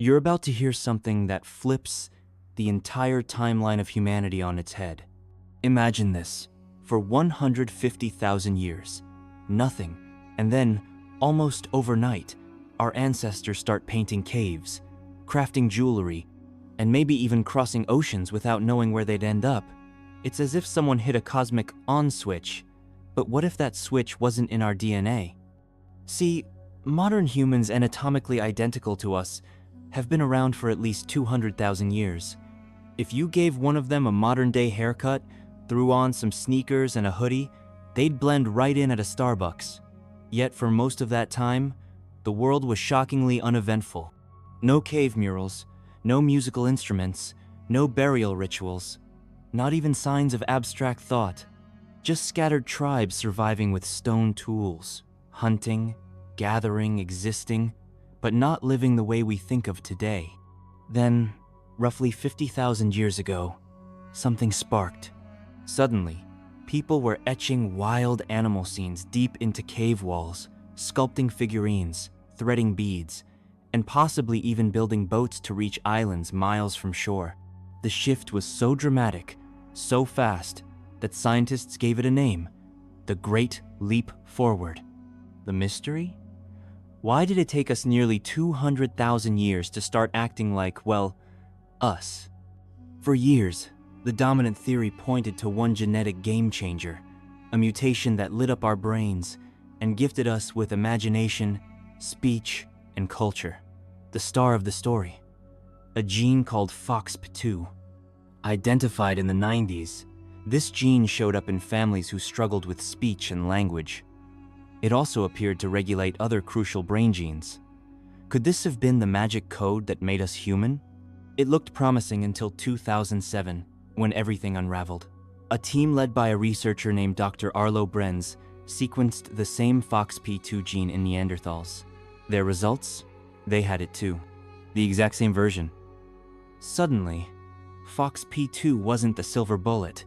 You're about to hear something that flips the entire timeline of humanity on its head. Imagine this. For 150,000 years, nothing, and then, almost overnight, our ancestors start painting caves, crafting jewelry, and maybe even crossing oceans without knowing where they'd end up. It's as if someone hit a cosmic on switch. But what if that switch wasn't in our DNA? See, modern humans anatomically identical to us have been around for at least 200,000 years. If you gave one of them a modern-day haircut, threw on some sneakers and a hoodie, they'd blend right in at a Starbucks. Yet for most of that time, the world was shockingly uneventful. No cave murals, no musical instruments, no burial rituals, not even signs of abstract thought. Just scattered tribes surviving with stone tools, hunting, gathering, existing, but not living the way we think of today. Then, roughly 50,000 years ago, something sparked. Suddenly, people were etching wild animal scenes deep into cave walls, sculpting figurines, threading beads, and possibly even building boats to reach islands miles from shore. The shift was so dramatic, so fast, that scientists gave it a name: the Great Leap Forward. The mystery? Why did it take us nearly 200,000 years to start acting like, well, us? For years, the dominant theory pointed to one genetic game changer, a mutation that lit up our brains and gifted us with imagination, speech, and culture. The star of the story, a gene called FOXP2. Identified in the 90s, this gene showed up in families who struggled with speech and language. It also appeared to regulate other crucial brain genes. Could this have been the magic code that made us human? It looked promising until 2007, when everything unraveled. A team led by a researcher named Dr. Arlo Brenz sequenced the same FOXP2 gene in Neanderthals. Their results? They had it too. The exact same version. Suddenly, FOXP2 wasn't the silver bullet.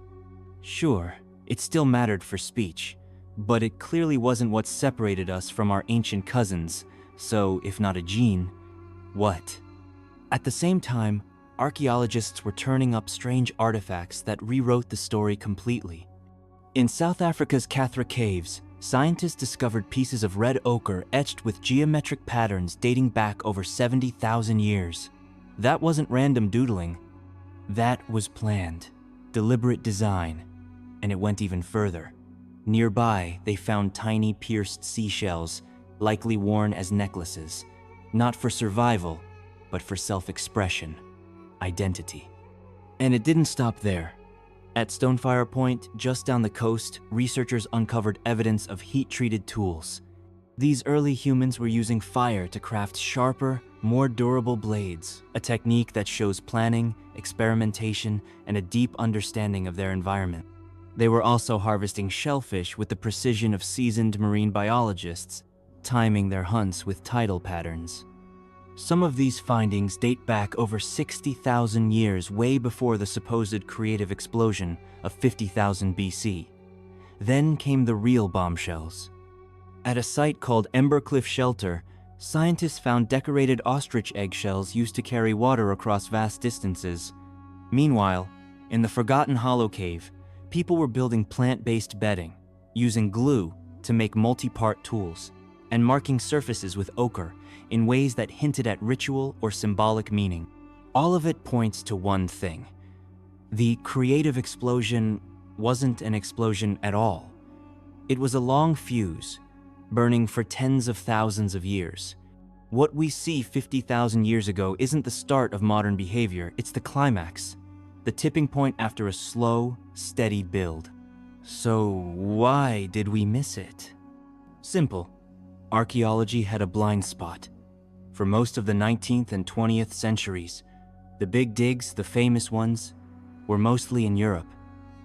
Sure, it still mattered for speech, but it clearly wasn't what separated us from our ancient cousins, so if not a gene, what? At the same time, archaeologists were turning up strange artifacts that rewrote the story completely. In South Africa's Kathra Caves, scientists discovered pieces of red ochre etched with geometric patterns dating back over 70,000 years. That wasn't random doodling. That was planned, deliberate design, and it went even further. Nearby, they found tiny pierced seashells, likely worn as necklaces, not for survival, but for self-expression, identity. And it didn't stop there. At Stonefire Point, just down the coast, researchers uncovered evidence of heat-treated tools. These early humans were using fire to craft sharper, more durable blades, a technique that shows planning, experimentation, and a deep understanding of their environment. They were also harvesting shellfish with the precision of seasoned marine biologists, timing their hunts with tidal patterns. Some of these findings date back over 60,000 years, way before the supposed creative explosion of 50,000 BC. Then came the real bombshells. At a site called Embercliff Shelter, scientists found decorated ostrich eggshells used to carry water across vast distances. Meanwhile, in the Forgotten Hollow Cave, people were building plant-based bedding, using glue to make multi-part tools, and marking surfaces with ochre in ways that hinted at ritual or symbolic meaning. All of it points to one thing. The creative explosion wasn't an explosion at all. It was a long fuse, burning for tens of thousands of years. What we see 50,000 years ago isn't the start of modern behavior, it's the climax, the tipping point after a slow, steady build. So why did we miss it? Simple. Archaeology had a blind spot. For most of the 19th and 20th centuries, the big digs, the famous ones, were mostly in Europe.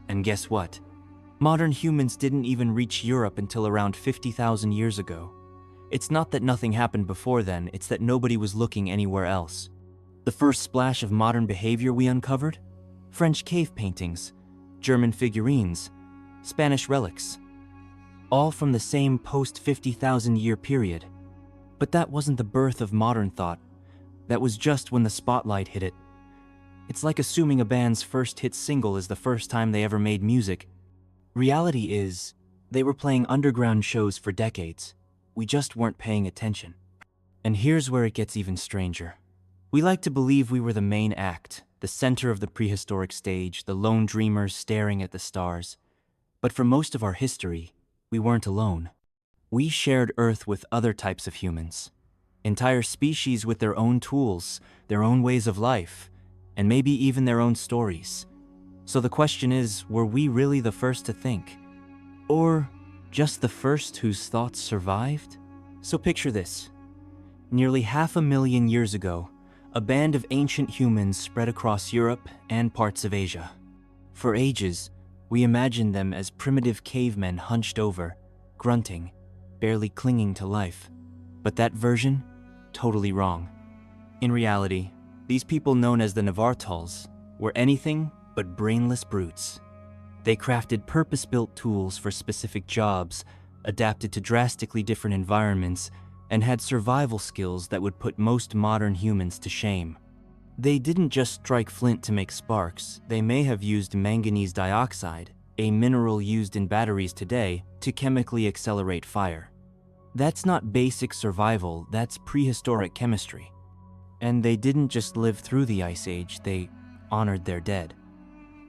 And guess what? Modern humans didn't even reach Europe until around 50,000 years ago. It's not that nothing happened before then, it's that nobody was looking anywhere else. The first splash of modern behavior we uncovered? French cave paintings, German figurines, Spanish relics. All from the same post-50,000 year period. But that wasn't the birth of modern thought. That was just when the spotlight hit it. It's like assuming a band's first hit single is the first time they ever made music. Reality is, they were playing underground shows for decades. We just weren't paying attention. And here's where it gets even stranger. We like to believe we were the main act, the center of the prehistoric stage, the lone dreamers staring at the stars. But for most of our history, we weren't alone. We shared Earth with other types of humans. Entire species with their own tools, their own ways of life, and maybe even their own stories. So the question is, were we really the first to think? Or just the first whose thoughts survived? So picture this. Nearly 500,000 years ago, a band of ancient humans spread across Europe and parts of Asia. For ages, we imagined them as primitive cavemen hunched over, grunting, barely clinging to life. But that version? Totally wrong. In reality, these people known as the Neanderthals were anything but brainless brutes. They crafted purpose-built tools for specific jobs, adapted to drastically different environments, and had survival skills that would put most modern humans to shame. They didn't just strike flint to make sparks. They may have used manganese dioxide, a mineral used in batteries today, to chemically accelerate fire. That's not basic survival, that's prehistoric chemistry. And they didn't just live through the Ice Age, they honored their dead.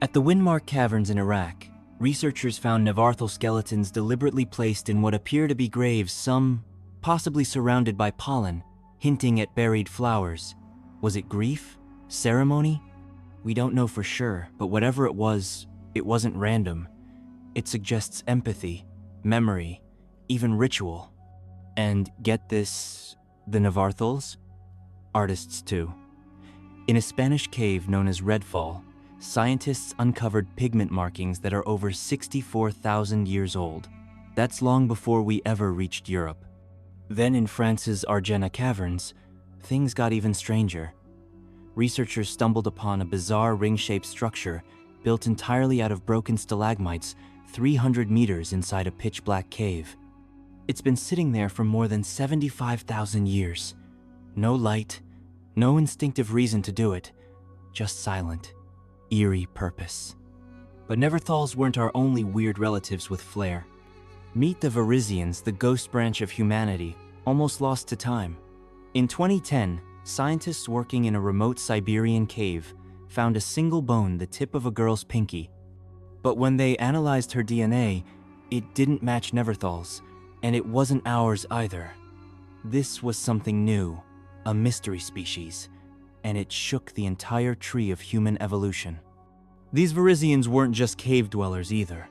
At the Windmark Caverns in Iraq, researchers found Neanderthal skeletons deliberately placed in what appear to be graves, some possibly surrounded by pollen, hinting at buried flowers. Was it grief? Ceremony? We don't know for sure, but whatever it wasn't random. It suggests empathy, memory, even ritual. And get this, the Neanderthals? Artists too. In a Spanish cave known as Redfall, scientists uncovered pigment markings that are over 64,000 years old. That's long before we ever reached Europe. Then in France's Argenna Caverns, things got even stranger. Researchers stumbled upon a bizarre ring-shaped structure built entirely out of broken stalagmites 300 meters inside a pitch-black cave. It's been sitting there for more than 75,000 years. No light, no instinctive reason to do it, just silent, eerie purpose. But Neanderthals weren't our only weird relatives with flair. Meet the Varisians, the ghost branch of humanity, almost lost to time. In 2010, scientists working in a remote Siberian cave found a single bone the tip of a girl's pinky. But when they analyzed her DNA, it didn't match Neanderthals, and it wasn't ours either. This was something new, a mystery species, and it shook the entire tree of human evolution. These Varisians weren't just cave dwellers either.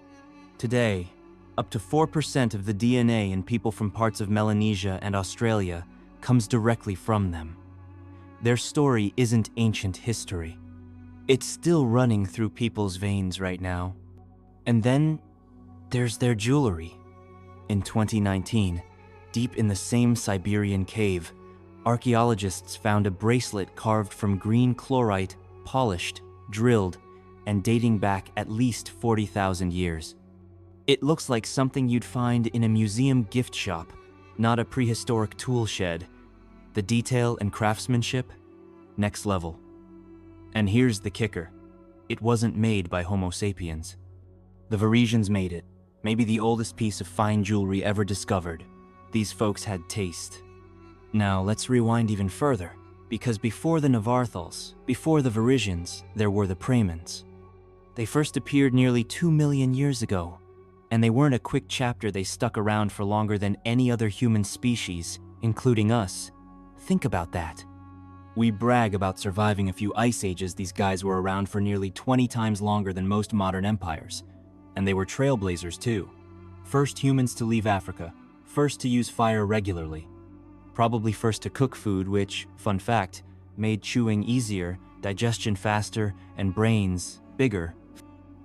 Today, up to 4% of the DNA in people from parts of Melanesia and Australia comes directly from them. Their story isn't ancient history. It's still running through people's veins right now. And then there's their jewelry. In 2019, deep in the same Siberian cave, archaeologists found a bracelet carved from green chlorite, polished, drilled, and dating back at least 40,000 years. It looks like something you'd find in a museum gift shop, not a prehistoric tool shed. The detail and craftsmanship, next level. And here's the kicker. It wasn't made by Homo sapiens. The Varisians made it, maybe the oldest piece of fine jewelry ever discovered. These folks had taste. Now let's rewind even further, because before the Neanderthals, before the Varisians, there were the Praemans. They first appeared nearly 2 million years ago, and they weren't a quick chapter. They stuck around for longer than any other human species, including us. Think about that. We brag about surviving a few ice ages. These guys were around for nearly 20 times longer than most modern empires. And they were trailblazers too. First humans to leave Africa, first to use fire regularly. Probably first to cook food, which, fun fact, made chewing easier, digestion faster, and brains bigger.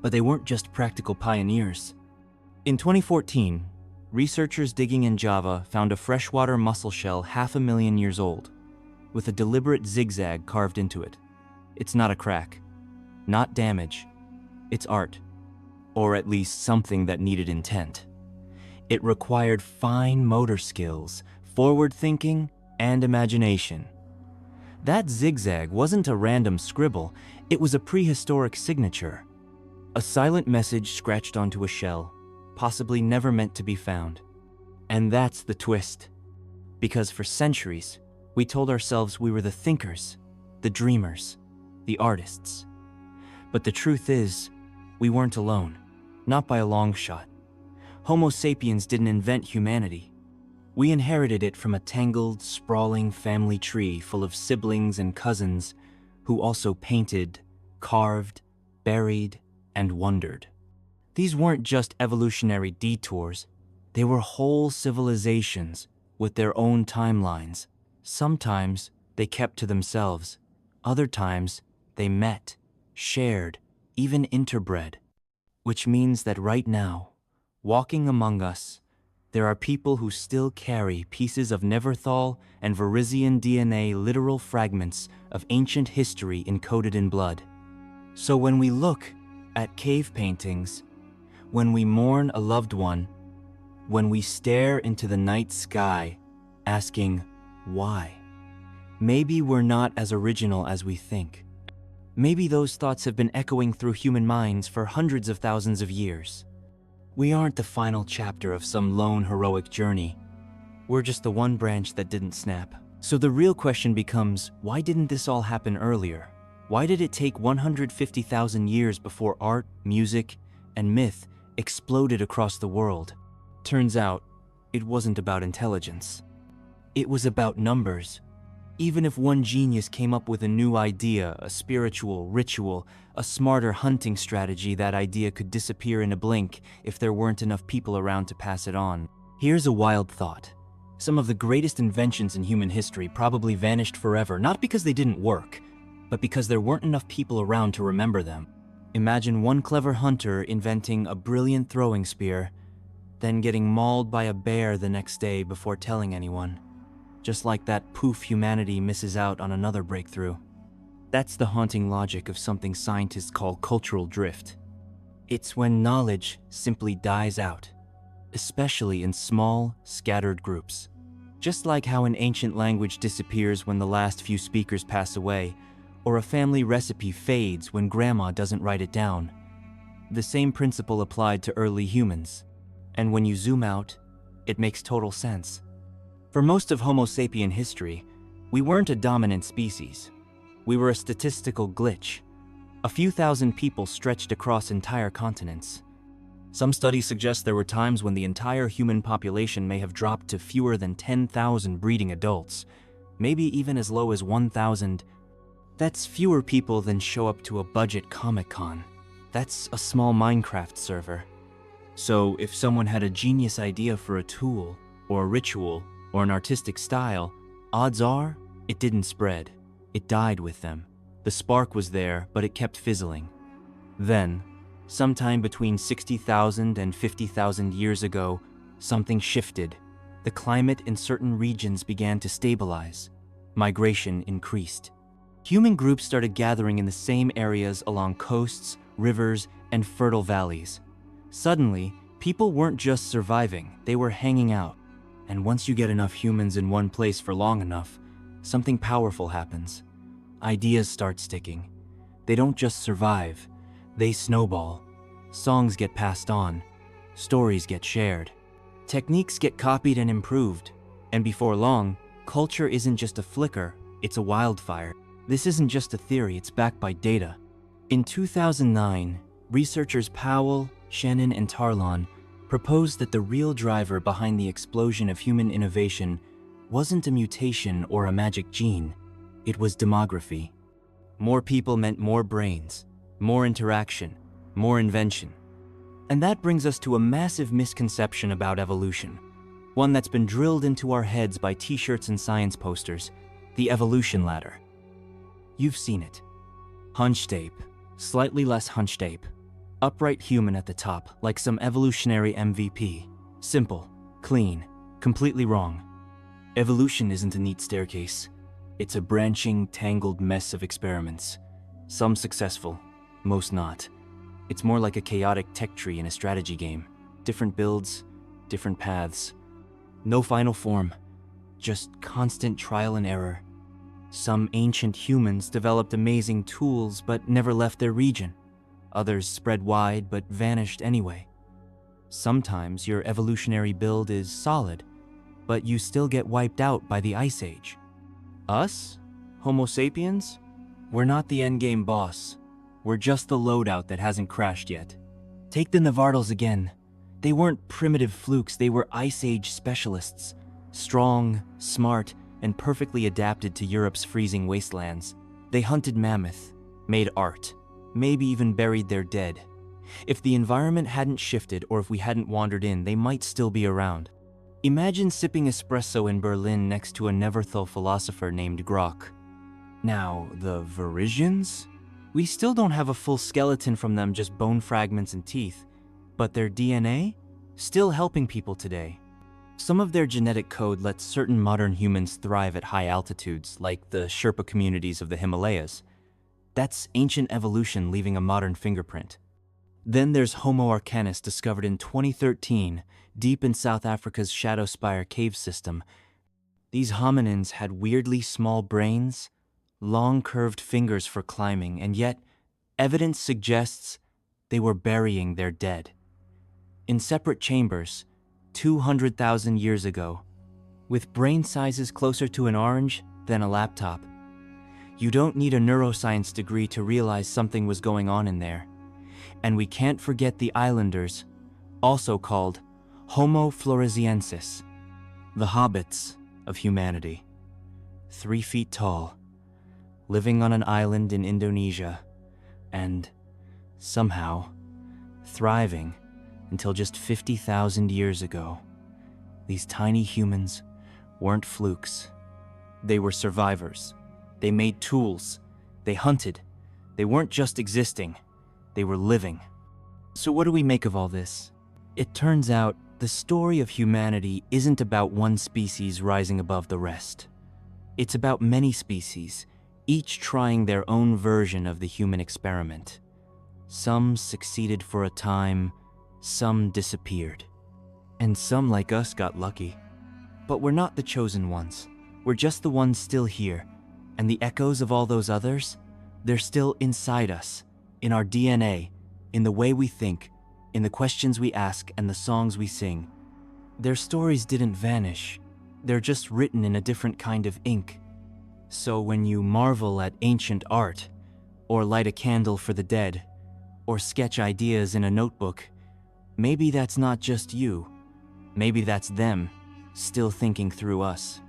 But they weren't just practical pioneers. In 2014, researchers digging in Java found a freshwater mussel shell 500,000 years old, with a deliberate zigzag carved into it. It's not a crack, not damage, it's art. Or at least something that needed intent. It required fine motor skills, forward thinking, and imagination. That zigzag wasn't a random scribble, it was a prehistoric signature. A silent message scratched onto a shell, possibly never meant to be found. And that's the twist. Because for centuries, we told ourselves we were the thinkers, the dreamers, the artists. But the truth is, we weren't alone, not by a long shot. Homo sapiens didn't invent humanity. We inherited it from a tangled, sprawling family tree full of siblings and cousins who also painted, carved, buried, and wondered. These weren't just evolutionary detours, they were whole civilizations with their own timelines. Sometimes they kept to themselves, other times they met, shared, even interbred. Which means that right now, walking among us, there are people who still carry pieces of Neanderthal and Varisian DNA, literal fragments of ancient history encoded in blood. So when we look at cave paintings, when we mourn a loved one, when we stare into the night sky, asking, why? Maybe we're not as original as we think. Maybe those thoughts have been echoing through human minds for hundreds of thousands of years. We aren't the final chapter of some lone heroic journey. We're just the one branch that didn't snap. So the real question becomes, why didn't this all happen earlier? Why did it take 150,000 years before art, music, and myth exploded across the world? Turns out, it wasn't about intelligence. It was about numbers. Even if one genius came up with a new idea, a spiritual ritual, a smarter hunting strategy, that idea could disappear in a blink if there weren't enough people around to pass it on. Here's a wild thought. Some of the greatest inventions in human history probably vanished forever, not because they didn't work, but because there weren't enough people around to remember them. Imagine one clever hunter inventing a brilliant throwing spear, then getting mauled by a bear the next day before telling anyone. Just like that, poof, humanity misses out on another breakthrough. That's the haunting logic of something scientists call cultural drift. It's when knowledge simply dies out, especially in small, scattered groups. Just like how an ancient language disappears when the last few speakers pass away, or a family recipe fades when grandma doesn't write it down. The same principle applied to early humans. And when you zoom out, it makes total sense. For most of Homo sapien history, we weren't a dominant species. We were a statistical glitch. A few thousand people stretched across entire continents. Some studies suggest there were times when the entire human population may have dropped to fewer than 10,000 breeding adults, maybe even as low as 1,000. That's fewer people than show up to a budget Comic-Con. That's a small Minecraft server. So if someone had a genius idea for a tool, or a ritual, or an artistic style, odds are it didn't spread. It died with them. The spark was there, but it kept fizzling. Then, sometime between 60,000 and 50,000 years ago, something shifted. The climate in certain regions began to stabilize. Migration increased. Human groups started gathering in the same areas along coasts, rivers, and fertile valleys. Suddenly, people weren't just surviving, they were hanging out. And once you get enough humans in one place for long enough, something powerful happens. Ideas start sticking. They don't just survive, they snowball. Songs get passed on, stories get shared, techniques get copied and improved. And before long, culture isn't just a flicker, it's a wildfire. This isn't just a theory, it's backed by data. In 2009, researchers Powell, Shannon, and Tarlon proposed that the real driver behind the explosion of human innovation wasn't a mutation or a magic gene, it was demography. More people meant more brains, more interaction, more invention. And that brings us to a massive misconception about evolution, one that's been drilled into our heads by t-shirts and science posters, the evolution ladder. You've seen it. Hunched ape, slightly less hunched ape, upright human at the top, like some evolutionary MVP. Simple, clean, completely wrong. Evolution isn't a neat staircase. It's a branching, tangled mess of experiments. Some successful, most not. It's more like a chaotic tech tree in a strategy game. Different builds, different paths. No final form, just constant trial and error. Some ancient humans developed amazing tools but never left their region. Others spread wide but vanished anyway. Sometimes your evolutionary build is solid, but you still get wiped out by the Ice Age. Us? Homo sapiens? We're not the endgame boss. We're just the loadout that hasn't crashed yet. Take the Neanderthals again. They weren't primitive flukes, they were Ice Age specialists. Strong, smart, and perfectly adapted to Europe's freezing wastelands. They hunted mammoth, made art, maybe even buried their dead. If the environment hadn't shifted or if we hadn't wandered in, they might still be around. Imagine sipping espresso in Berlin next to a Neanderthal philosopher named Grok. Now, the Varisians? We still don't have a full skeleton from them, just bone fragments and teeth. But their DNA? Still helping people today. Some of their genetic code lets certain modern humans thrive at high altitudes, like the Sherpa communities of the Himalayas. That's ancient evolution leaving a modern fingerprint. Then there's Homo arcanus, discovered in 2013, deep in South Africa's Stonefire Cave system. These hominins had weirdly small brains, long curved fingers for climbing, and yet evidence suggests they were burying their dead. In separate chambers, 200,000 years ago, with brain sizes closer to an orange than a laptop. You don't need a neuroscience degree to realize something was going on in there. And we can't forget the islanders, also called Homo floresiensis, the hobbits of humanity. 3 feet tall, living on an island in Indonesia, and somehow thriving until just 50,000 years ago. These tiny humans weren't flukes. They were survivors. They made tools. They hunted. They weren't just existing. They were living. So what do we make of all this? It turns out the story of humanity isn't about one species rising above the rest. It's about many species, each trying their own version of the human experiment. Some succeeded for a time, some disappeared. And some like us got lucky. But we're not the chosen ones. We're just the ones still here. And the echoes of all those others, they're still inside us, in our DNA, in the way we think, in the questions we ask and the songs we sing. Their stories didn't vanish. They're just written in a different kind of ink. So when you marvel at ancient art, or light a candle for the dead, or sketch ideas in a notebook, maybe that's not just you. Maybe that's them, still thinking through us.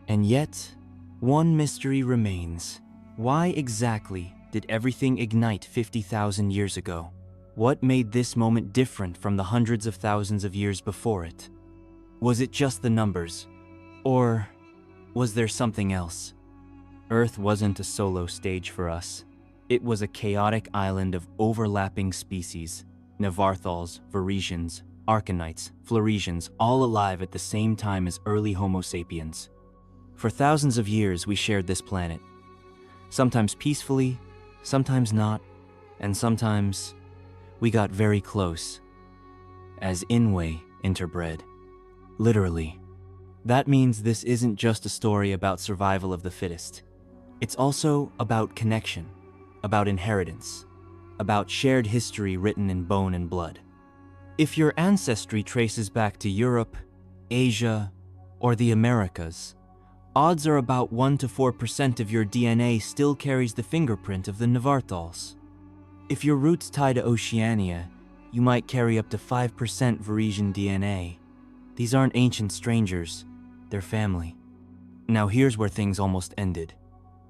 And yet, one mystery remains. Why exactly did everything ignite 50,000 years ago? What made this moment different from the hundreds of thousands of years before it? Was it just the numbers? Or was there something else? Earth wasn't a solo stage for us. It was a chaotic island of overlapping species. Neanderthals, Varisians, Archanites, Floresians, all alive at the same time as early Homo sapiens. For thousands of years, we shared this planet. Sometimes peacefully, sometimes not, and sometimes we got very close, as Inwe interbred. Literally. That means this isn't just a story about survival of the fittest. It's also about connection, about inheritance, about shared history written in bone and blood. If your ancestry traces back to Europe, Asia, or the Americas, odds are about 1 to 4% of your DNA still carries the fingerprint of the Neanderthals. If your roots tie to Oceania, you might carry up to 5% Varisian DNA. These aren't ancient strangers, they're family. Now here's where things almost ended.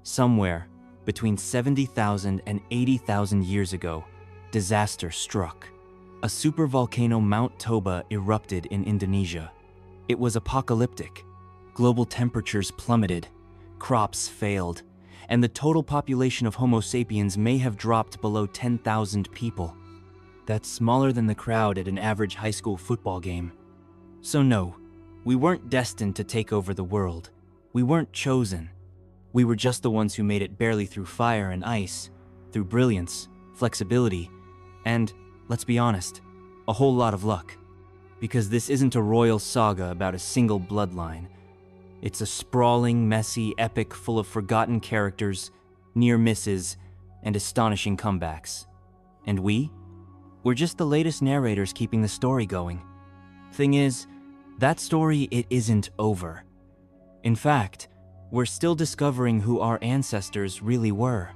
Somewhere between 70,000 and 80,000 years ago, disaster struck. A supervolcano, Mount Toba, erupted in Indonesia. It was apocalyptic. Global temperatures plummeted, crops failed, and the total population of Homo sapiens may have dropped below 10,000 people. That's smaller than the crowd at an average high school football game. So no, we weren't destined to take over the world. We weren't chosen. We were just the ones who made it barely through fire and ice, through brilliance, flexibility, and, let's be honest, a whole lot of luck. Because this isn't a royal saga about a single bloodline. It's a sprawling, messy epic full of forgotten characters, near misses, and astonishing comebacks. And we're just the latest narrators keeping the story going. Thing is, that story, it isn't over. In fact, we're still discovering who our ancestors really were.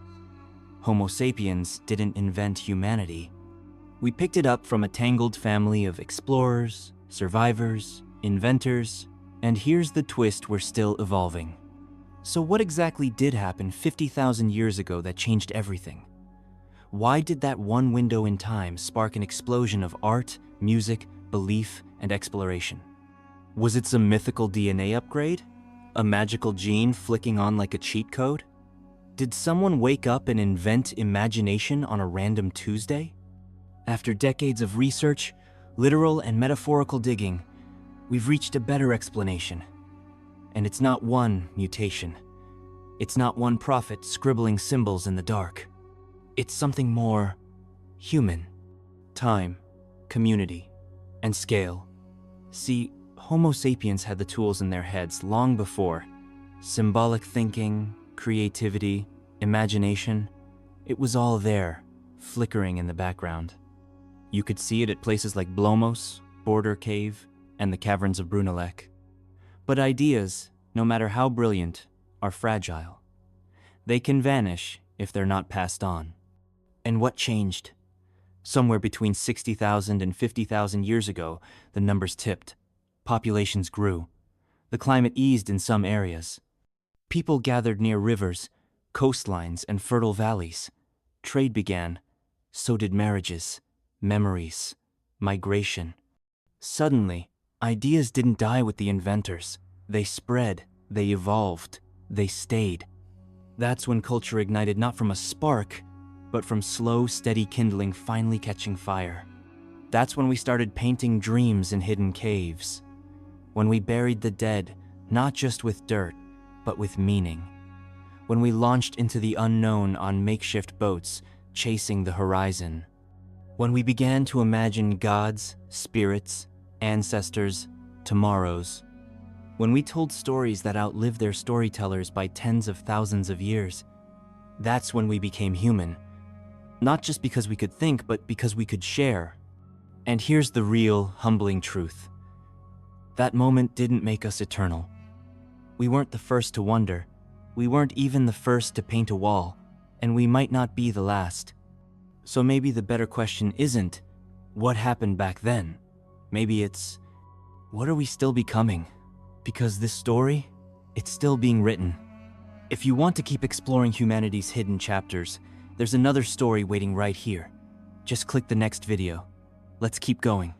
Homo sapiens didn't invent humanity. We picked it up from a tangled family of explorers, survivors, inventors, and here's the twist: we're still evolving. So what exactly did happen 50,000 years ago that changed everything? Why did that one window in time spark an explosion of art, music, belief, and exploration? Was it some mythical DNA upgrade? A magical gene flicking on like a cheat code? Did someone wake up and invent imagination on a random Tuesday? After decades of research, literal and metaphorical digging, we've reached a better explanation. And it's not one mutation. It's not one prophet scribbling symbols in the dark. It's something more human. Time, community, and scale. See, Homo sapiens had the tools in their heads long before. Symbolic thinking, creativity, imagination. It was all there, flickering in the background. You could see it at places like Blomos, Border Cave, and the caverns of Brunelec. But ideas, no matter how brilliant, are fragile. They can vanish if they're not passed on. And what changed? Somewhere between 60,000 and 50,000 years ago, the numbers tipped. Populations grew. The climate eased in some areas. People gathered near rivers, coastlines, and fertile valleys. Trade began. So did marriages, memories, migration. Suddenly, ideas didn't die with the inventors. They spread, they evolved, they stayed. That's when culture ignited, not from a spark, but from slow, steady kindling finally catching fire. That's when we started painting dreams in hidden caves. When we buried the dead, not just with dirt, but with meaning. When we launched into the unknown on makeshift boats, chasing the horizon. When we began to imagine gods, spirits, ancestors, tomorrows. When we told stories that outlived their storytellers by tens of thousands of years. That's when we became human. Not just because we could think, but because we could share. And here's the real, humbling truth. That moment didn't make us eternal. We weren't the first to wonder. We weren't even the first to paint a wall. And we might not be the last. So maybe the better question isn't, what happened back then? Maybe it's, what are we still becoming? Because this story, it's still being written. If you want to keep exploring humanity's hidden chapters, there's another story waiting right here. Just click the next video. Let's keep going.